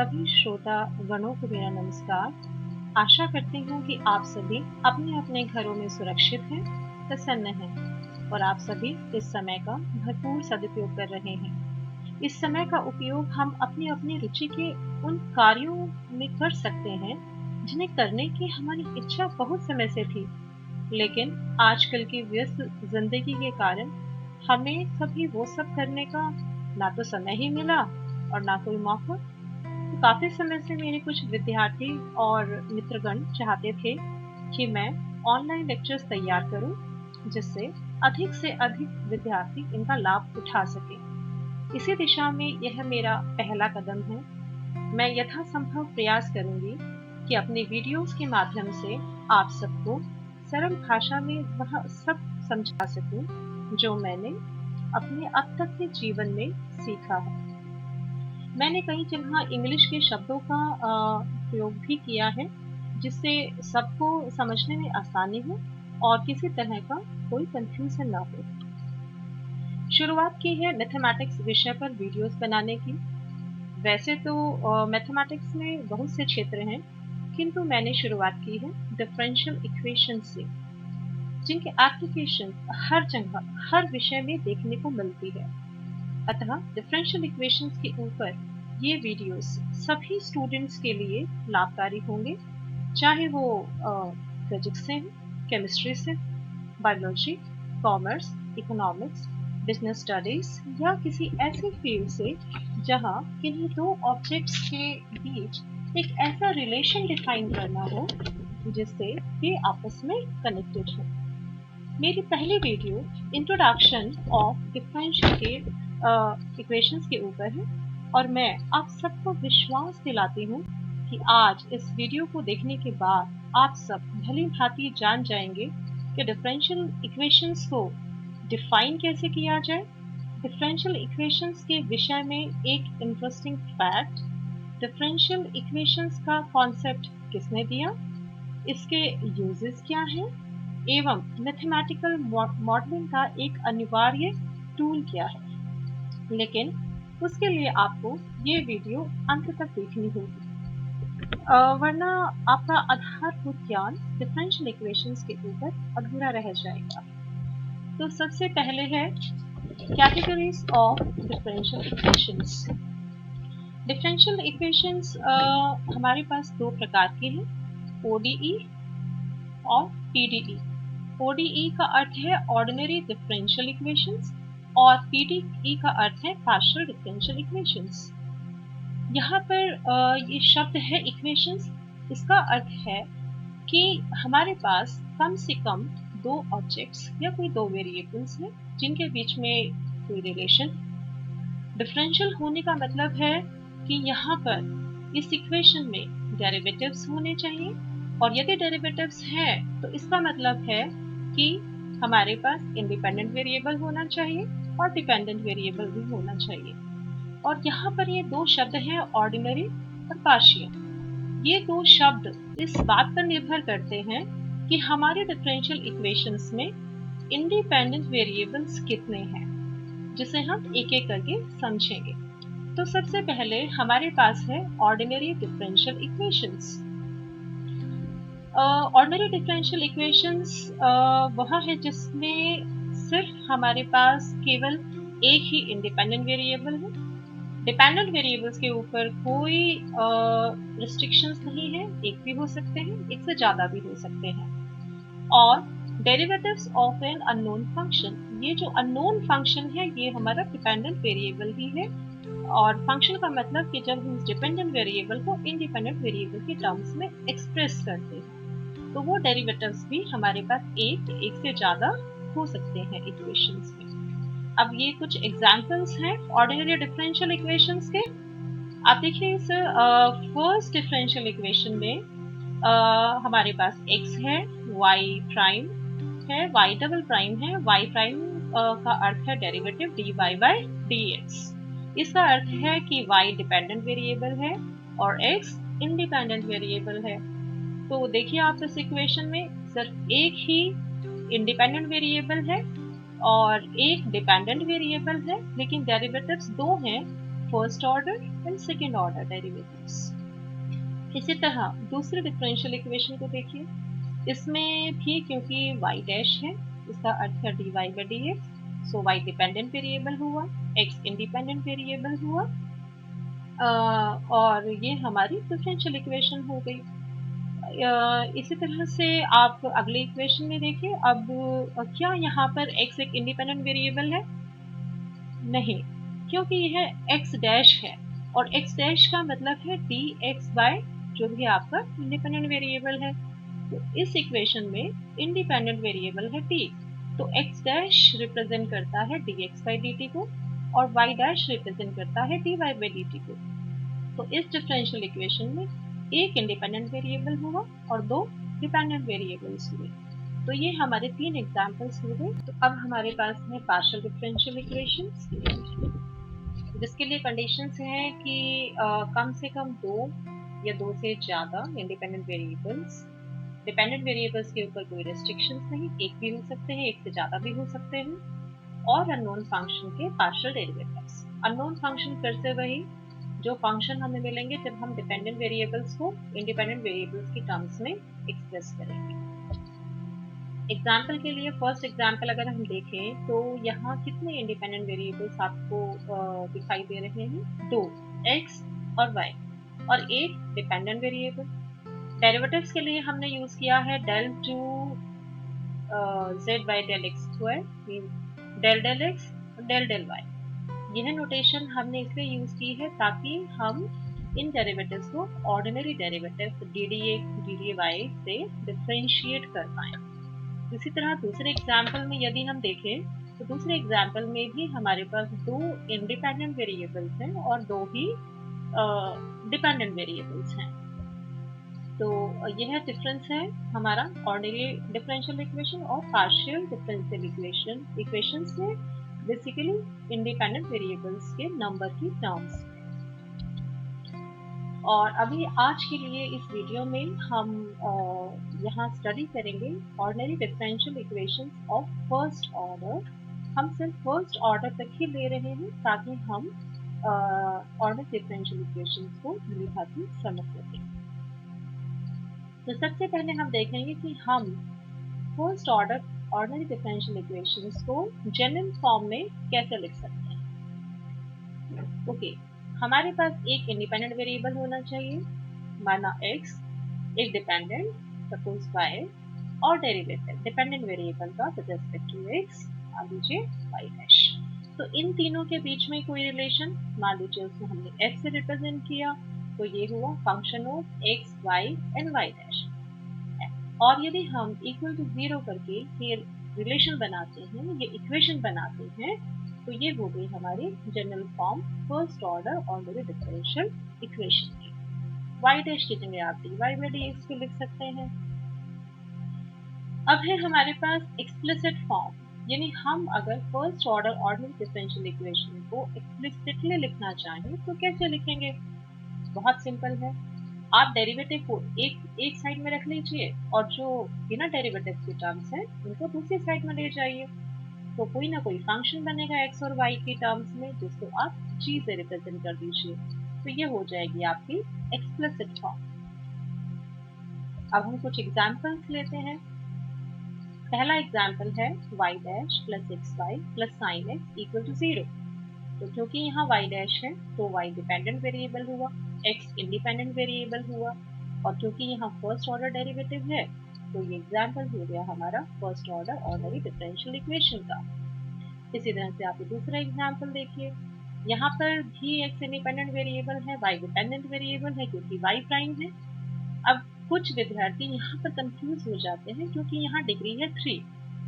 सभी श्रोता गणों को मेरा नमस्कार। आशा करती हूँ कि आप सभी अपने अपने घरों में सुरक्षित हैं, प्रसन्न हैं और आप सभी इस समय का भरपूर सदुपयोग कर रहे हैं। इस समय का उपयोग हम अपनी अपनी रुचि के उन कार्यों में कर सकते हैं जिन्हें करने की हमारी इच्छा बहुत समय से थी, लेकिन आजकल की व्यस्त जिंदगी के कारण हमें कभी वो सब करने का ना तो समय ही मिला और ना कोई मौका। तो काफ़ी समय से मेरे कुछ विद्यार्थी और मित्रगण चाहते थे कि मैं ऑनलाइन लेक्चर्स तैयार करूं, जिससे अधिक से अधिक विद्यार्थी इनका लाभ उठा सकें। इसी दिशा में यह मेरा पहला कदम है। मैं यथासंभव प्रयास करूंगी कि अपने वीडियोस के माध्यम से आप सबको सरल भाषा में वह सब समझा सकूं जो मैंने अपने अब तक के जीवन में सीखा है। मैंने कई जगह इंग्लिश के शब्दों का प्रयोग भी किया है, जिससे सबको समझने में आसानी हो और किसी तरह का कोई कंफ्यूजन ना हो। शुरुआत की है मैथमेटिक्स विषय पर वीडियोस बनाने की। वैसे तो मैथमेटिक्स में बहुत से क्षेत्र हैं, किंतु मैंने शुरुआत की है डिफरेंशियल इक्वेशन से, जिनके एप्लीकेशन हर जगह हर विषय में देखने को मिलती है। अतः डिफरेंशियल इक्वेशंस के ऊपर ये वीडियोस सभी स्टूडेंट्स के लिए लाभकारी होंगे, चाहे वो फिजिक्स से हो, केमिस्ट्री से, biology, commerce, economics, business studies या किसी ऐसे फील्ड से जहाँ किन्हीं दो ऑब्जेक्ट्स के बीच एक ऐसा रिलेशन डिफाइन करना हो जिससे वे आपस में कनेक्टेड हो। मेरी पहली video introduction of differential equations के ऊपर है और मैं आप सबको विश्वास दिलाती हूँ कि आज इस वीडियो को देखने के बाद आप सब भली भांति जान जाएंगे कि डिफरेंशियल इक्वेशंस को डिफाइन कैसे किया जाए। डिफरेंशियल इक्वेशंस के विषय में एक इंटरेस्टिंग फैक्ट, डिफरेंशियल इक्वेशंस का कॉन्सेप्ट किसने दिया, इसके यूजेस क्या हैं एवं मैथमेटिकल मॉडलिंग का एक अनिवार्य टूल क्या है। लेकिन उसके लिए आपको ये वीडियो अंत तक देखनी होगी, वरना आपका आधारभूत ज्ञान डिफरेंशियल इक्वेशंस के ऊपर अधूरा रह जाएगा। तो सबसे पहले है categories of differential equations. Differential equations हमारे पास दो प्रकार के हैं, ODE और PDE। ODE का अर्थ है ऑर्डिनरी डिफरेंशियल इक्वेशंस और PDE का अर्थ है पार्शियल डिफरेंशियल इक्वेशंस। यहाँ पर ये शब्द है इक्वेशंस, इसका अर्थ है कि हमारे पास कम से कम दो ऑब्जेक्ट्स या कोई दो वेरिएबल्स हैं जिनके बीच में कोई रिलेशन। डिफरेंशियल होने का मतलब है कि यहाँ पर इस इक्वेशन में डेरिवेटिव्स होने चाहिए, और यदि डेरिवेटिव्स हैं तो इसका मतलब है कि हमारे पास इंडिपेंडेंट वेरिएबल होना चाहिए और डिपेंडेंट वेरिएबल भी होना चाहिए। और यहाँ पर ये दो शब्द हैं ऑर्डिनरी और पार्शियल। ये दो शब्द इस बात पर निर्भर करते हैं कि हमारे डिफरेंशियल इक्वेशंस में इंडिपेंडेंट वेरिएबल्स कितने हैं, जिसे हम एक एक करके समझेंगे। तो सबसे पहले हमारे पास है ordinary differential equations. Ordinary differential equations वह है जिसमें सिर्फ हमारे पास केवल एक ही इंडिपेंडेंट वेरिएबल है। डिपेंडेंट वेरिएबल्स के ऊपर कोई रिस्ट्रिक्शंस नहीं है, एक भी हो सकते हैं, एक से ज़्यादा भी हो सकते हैं। और derivatives of an unknown function, ये जो अननोन फंक्शन है ये हमारा डिपेंडेंट वेरिएबल ही है। और फंक्शन का मतलब कि जब हम डिपेंडेंट वेरिएबल को इंडिपेंडेंट वेरिएबल के टर्म्स में एक्सप्रेस करते हैं तो वो डेरिवेटिव्स भी हमारे पास एक से ज़्यादा हो सकते हैं इक्वेशंस में। अब ये कुछ एग्जांपल्स हैं ऑर्डिनरी डिफरेंशियल इक्वेशंस के। आप देखिए इस फर्स्ट डिफरेंशियल इक्वेशन में हमारे पास x है, y प्राइम है, y डबल प्राइम है। y प्राइम का अर्थ है डेरिवेटिव dy by dx। इसका अर्थ है कि y डिपेंडेंट वेरिएबल है और x इंडिपेंडेंट वेरिएबल है। तो देखिए आप इस इक्वेशन में सिर्फ एक ही इंडिपेंडेंट वेरिएबल है और एक डिपेंडेंट वेरिएबल है, लेकिन डेरिवेटिव्स दो हैं first order and second order derivatives. इसी तरह दूसरे डिफरेंशियल इक्वेशन को देखिए, इसमें भी क्योंकि y डैश है, इसका अर्थ है dy by dx, so y dependent variable हुआ, x इंडिपेंडेंट वेरिएबल हुआ, और ये हमारी डिफरेंशियल इक्वेशन हो गई। इसी तरह से आप अगले इक्वेशन में देखिए, अब क्या यहाँ पर x एक इंडिपेंडेंट वेरिएबल है? नहीं, क्योंकि यह x डैश है और x डैश का मतलब है dx बाय जो भी आपका इंडिपेंडेंट वेरिएबल है। तो इस इक्वेशन में इंडिपेंडेंट वेरिएबल है t, तो x डैश रिप्रेजेंट करता है dx बाई dt को और y डैश रिप्रेजेंट करता है dy बाई dt को। तो इस डिफरेंशियल इक्वेशन में एक इंडिपेंडेंट वेरिएबल हुआ और दो डिपेंडेंट वेरिएबल्स हुए। तो ये हमारे 3 एग्जांपल्स हो गए। तो अब हमारे पास है पार्शियल डिफरेंशियल इक्वेशंस, जिसके लिए कंडीशंस हैं कि कम से कम 2 या 2 से ज़्यादा इंडिपेंडेंट वेरिएबल्स। डिपेंडेंट वेरिएबल्स के ऊपर कोई रेस्ट्रिक्शंस नहीं, एक भी हो सकते हैं, एक से ज़्यादा भी हो सकते हैं। और अननोन फंक्शन के पार्शियल डेरिवेटिव्स। अननोन फंक्शन फिर से वही जो फंक्शन हमें मिलेंगे जब हम डिपेंडेंट वेरिएबल्स को इंडिपेंडेंट वेरिएबल्स की टर्म्स में एक्सप्रेस करेंगे। एग्जाम्पल के लिए फर्स्ट एग्जाम्पल अगर हम देखें तो यहाँ कितने इंडिपेंडेंट वेरिएबल्स आपको दिखाई दे रहे हैं? 2, x और y, और एक डिपेंडेंट वेरिएबल। डेरिवेटिव्स के लिए हमने यूज किया है del two z by del x square, del del x और del del y। यह नोटेशन हमने इसलिए यूज की है ताकि हम इन डेरिवेटिव्स को ordinary derivative D D X D D Y से डिफरेंशिएट कर पाएं। इसी तरह दूसरे एग्जाम्पल में यदि हम देखें तो दूसरे एग्जाम्पल में भी हमारे पास 2 इंडिपेंडेंट वेरिएबल्स हैं और 2 ही डिपेंडेंट वेरिएबल्स हैं। तो यह डिफरेंस है हमारा ऑर्डिनरी डिफरेंशियल इक्वेशन और पार्शियल डिफरेंशियल इक्वेशंस में बेसिकली इंडिपेंडेंट वेरिएबल्स के नंबर की टर्म्स। और अभी आज के लिए इस वीडियो में हम यहाँ स्टडी करेंगे ordinary differential equations of first order. हम सिर्फ फर्स्ट ऑर्डर तक ही ले रहे हैं ताकि हम ऑर्डिनरी डिफरेंशियल इक्वेशंस को भली भांति समझ सकें। तो सबसे पहले हम देखेंगे कि हम first order ordinary differential equations को जनरल फॉर्म में कैसे लिख सकते हैं। ओके, हमारे पास एक इंडिपेंडेंट वेरिएबल होना चाहिए, माना x, एक डिपेंडेंट सपोज y, और डेरिवेटिव डिपेंडेंट वेरिएबल का विद रिस्पेक्ट टू x, मान लीजिए y डैश। तो इन तीनों के बीच में कोई रिलेशन, मान लीजिए उसको हमने f से रिप्रेजेंट किया, तो ये हुआ function of x, y and y dash. और यदि हम इक्वल टू 0 करके ये रिलेशन बनाते हैं, ये इक्वेशन बनाते हैं, तो ये हो गई हमारी general form first order ordinary differential equation की। y डैश की जगह आप dy बाई dx को लिख सकते हैं। अब है हमारे पास एक्सप्लिसिट फॉर्म, यानी हम अगर first order ordinary differential equation को एक्सप्लिसिटली लिखना चाहें तो कैसे लिखेंगे? बहुत सिंपल है, आप डेरिवेटिव को एक साइड में रख लीजिए और जो बिना डेरिवेटिव के टर्म्स हैं उनको दूसरी साइड में ले जाइए, तो कोई ना कोई फंक्शन बनेगा x और y की टर्म्स में जिसको आप g से रिप्रेजेंट कर दीजिए, तो ये हो जाएगी आपकी एक्सप्लिसिट फॉर्म। अब हम कुछ एग्जांपल्स लेते हैं। पहला एग्जांपल है y dash plus xy plus sin x equal to 0। तो क्योंकि यहाँ y डैश है तो y डिपेंडेंट वेरिएबल हुआ, x इंडिपेंडेंट वेरिएबल हुआ, और क्योंकि यहाँ फर्स्ट ऑर्डर डेरिवेटिव है तो ये एग्जांपल हो गया हमारा first order ordinary differential equation का। इसी तरह से आप दूसरा एग्जांपल देखिए, यहाँ पर भी x इंडिपेंडेंट वेरिएबल है, y डिपेंडेंट वेरिएबल है क्योंकि y प्राइम है। अब कुछ विद्यार्थी यहाँ पर कंफ्यूज हो जाते हैं क्योंकि यहाँ डिग्री है 3,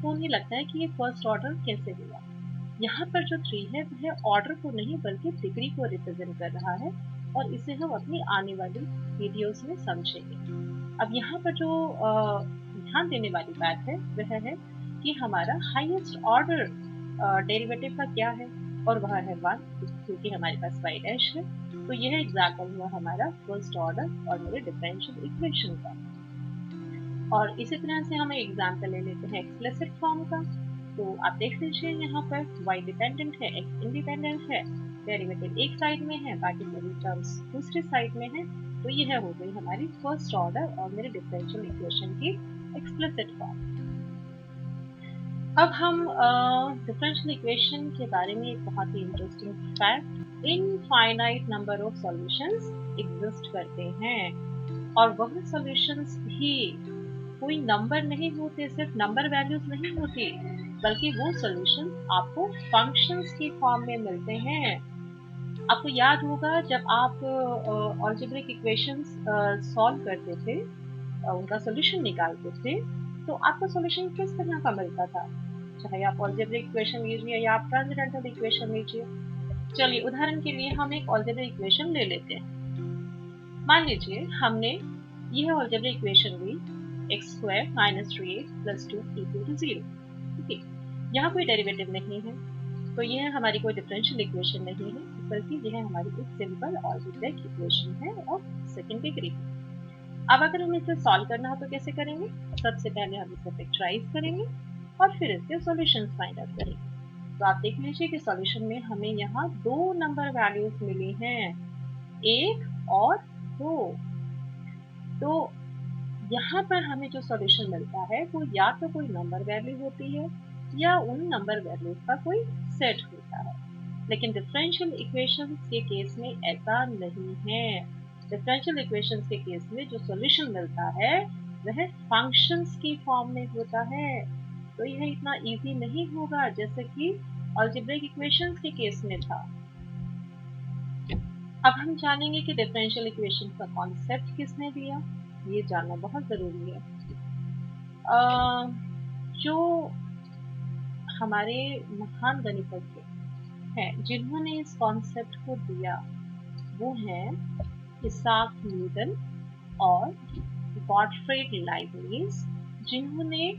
तो उन्हें लगता है कि ये फर्स्ट ऑर्डर कैसे हुआ। यहाँ पर जो 3 है वह ऑर्डर को नहीं बल्कि डिग्री को रिप्रेजेंट कर रहा है, और इसे हम अपनी आने वाली वीडियोस में समझेंगे। अब यहाँ पर जो ध्यान देने वाली बात है वह है कि हमारा हाईएस्ट ऑर्डर डेरिवेटिव का क्या है, और वह है 1, क्योंकि हमारे पास y डैश है। तो यह एग्जाम्पल हुआ हमारा first order ordinary differential equation का। और इसी तरह से हम एग्जाम्पल ले लेते हैं एक्सप्लिसिट फॉर्म का। तो आप देख लीजिए यहाँ पर y डिपेंडेंट है, x इंडिपेंडेंट है, डेरिवेटिव एक साइड में है, बाकी सभी टर्म्स दूसरी साइड में है। तो यह हो गई हमारी फर्स्ट ऑर्डर और मेरे डिफरेंशियल इक्वेशन की एक्सप्लिसिट फॉर्म। अब हम डिफरेंशियल इक्वेशन के बारे में एक बहुत ही interesting fact, infinite number of solutions exist करते हैं और वह सॉल्यूशंस भी कोई नंबर नहीं होते, सिर्फ नंबर वैल्यूज नहीं होती, बल्कि वो सॉल्यूशन आपको फंक्शंस की फॉर्म में मिलते हैं। आपको याद होगा जब आप अलजेब्रिक इक्वेशंस सॉल्व करते थे, उनका सॉल्यूशन निकालते थे, तो आपको सॉल्यूशन किस तरह का मिलता था? चाहे आप अलजेब्रिक इक्वेशन लीजिए या आप ट्रांसेंडेंटल इक्वेशन लीजिए। चलिए उदाहरण के लिए हम एक अलजेब्रिक इक्वेशन ले लेते हैं। मान लीजिए हमने यह अलजेब्रिक इक्वेशन ली x² - 3x + 2 = 0। ठीक है, यहाँ कोई डेरिवेटिव नहीं है, तो यह हमारी कोई डिफरेंशियल इक्वेशन नहीं है, बल्कि यह हमारी एक सिंपल अलजेब्रिक इक्वेशन है और सेकंड डिग्री। अब अगर हमें इसे सॉल्व करना हो तो कैसे करेंगे? सबसे पहले हम इसे फैक्टराइज करेंगे और फिर इसके सॉल्यूशंस फाइंड आउट करेंगे। तो आप देख लीजिए कि सॉल्यूशन में हमें यहाँ दो नंबर वैल्यूज मिली हैं, 1 और 2। तो यहाँ पर हमें जो सॉल्यूशन मिलता है वो या तो कोई नंबर वैल्यू होती है या उन नंबर वैल्यूज का कोई सेट होता है। लेकिन डिफरेंशियल इक्वेशंस के केस में ऐसा नहीं है। डिफरेंशियल इक्वेशंस के केस में जो सॉल्यूशन मिलता है वह फंक्शंस की फॉर्म में होता है। तो यह इतना इजी नहीं होगा जैसे कि अलजेब्रिक इक्वेशंस के केस में था। अब हम जानेंगे कि डिफरेंशियल इक्वेशन का कॉन्सेप्ट किसने दिया, ये जानना बहुत ज़रूरी है। जो हमारे महान गणितज्ञ हैं जिन्होंने इस कॉन्सेप्ट को दिया वो हैं इसाक न्यूटन और गॉटफ्रीड लाइबनिज, जिन्होंने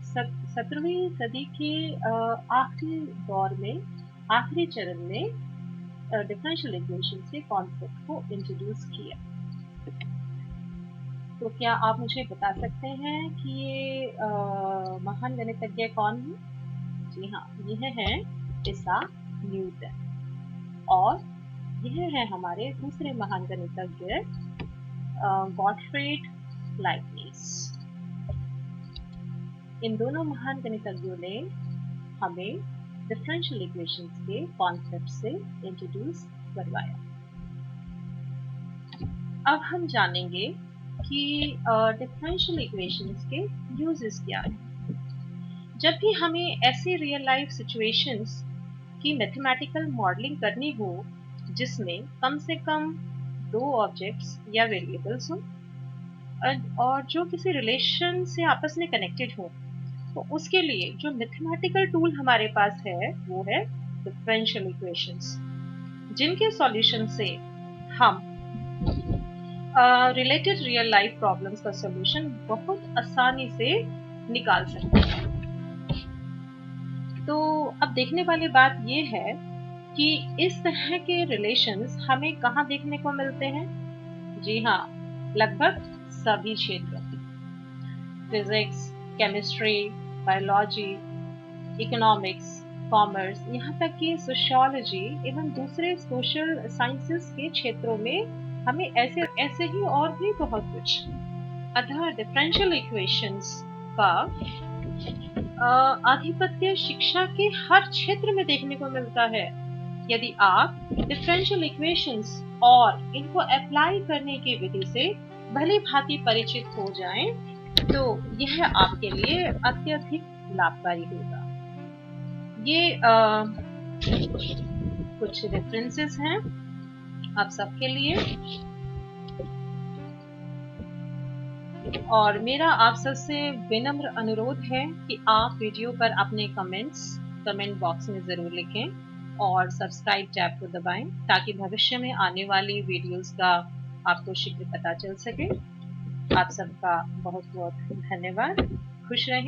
17वीं सदी के आखिरी दौर में, आखिरी चरण में डिफरेंशियल इक्वेशन के कॉन्सेप्ट को इंट्रोड्यूस किया। तो क्या आप मुझे बता सकते हैं कि ये महान गणितज्ञ कौन है? जी हाँ, यह है इसाक न्यूटन और यह है हमारे दूसरे महान गणितज्ञ गॉटफ्रीड लाइबनिज। इन दोनों महान गणितज्ञों ने हमें डिफरेंशियल इक्वेशंस के कॉन्सेप्ट से इंट्रोड्यूस करवाया। अब हम जानेंगे कि डिफरेंशियल इक्वेशंस के यूजेस क्या हैं। जब भी हमें ऐसी रियल लाइफ सिचुएशंस की मैथमेटिकल मॉडलिंग करनी हो जिसमें कम से कम दो ऑब्जेक्ट्स या वेरिएबल्स हो और जो किसी रिलेशन से आपस में कनेक्टेड हो, तो उसके लिए जो मैथमेटिकल टूल हमारे पास है वो है डिफरेंशियल इक्वेशंस, जिनके सॉल्यूशन से हम रिलेटेड रियल लाइफ प्रॉब्लम्स का सॉल्यूशन बहुत आसानी से निकाल सकते हैं। तो अब देखने वाली बात ये है कि इस तरह के रिलेशंस हमें कहाँ देखने को मिलते हैं? जी हाँ, लगभग सभी क्षेत्रों, physics, chemistry, biology, economics, commerce, यहाँ तक कि सोशियोलॉजी एवं दूसरे सोशल साइंसेस के क्षेत्रों में हमें ऐसे ही और भी बहुत कुछ। अतः डिफरेंशियल इक्वेशंस का आधिपत्य शिक्षा के हर क्षेत्र में देखने को मिलता है। यदि आप डिफरेंशियल इक्वेशंस और इनको अप्लाई करने की विधि से भली भांति परिचित हो जाएं, तो यह आपके लिए अत्यधिक लाभकारी होगा। ये कुछ रेफरेंसेस हैं आप सबके लिए, और मेरा आप सबसे विनम्र अनुरोध है कि आप वीडियो पर अपने कमेंट बॉक्स में ज़रूर लिखें और सब्सक्राइब टैब को दबाएं ताकि भविष्य में आने वाली वीडियोस का आपको शीघ्र पता चल सके। आप सबका बहुत बहुत धन्यवाद। खुश रहें।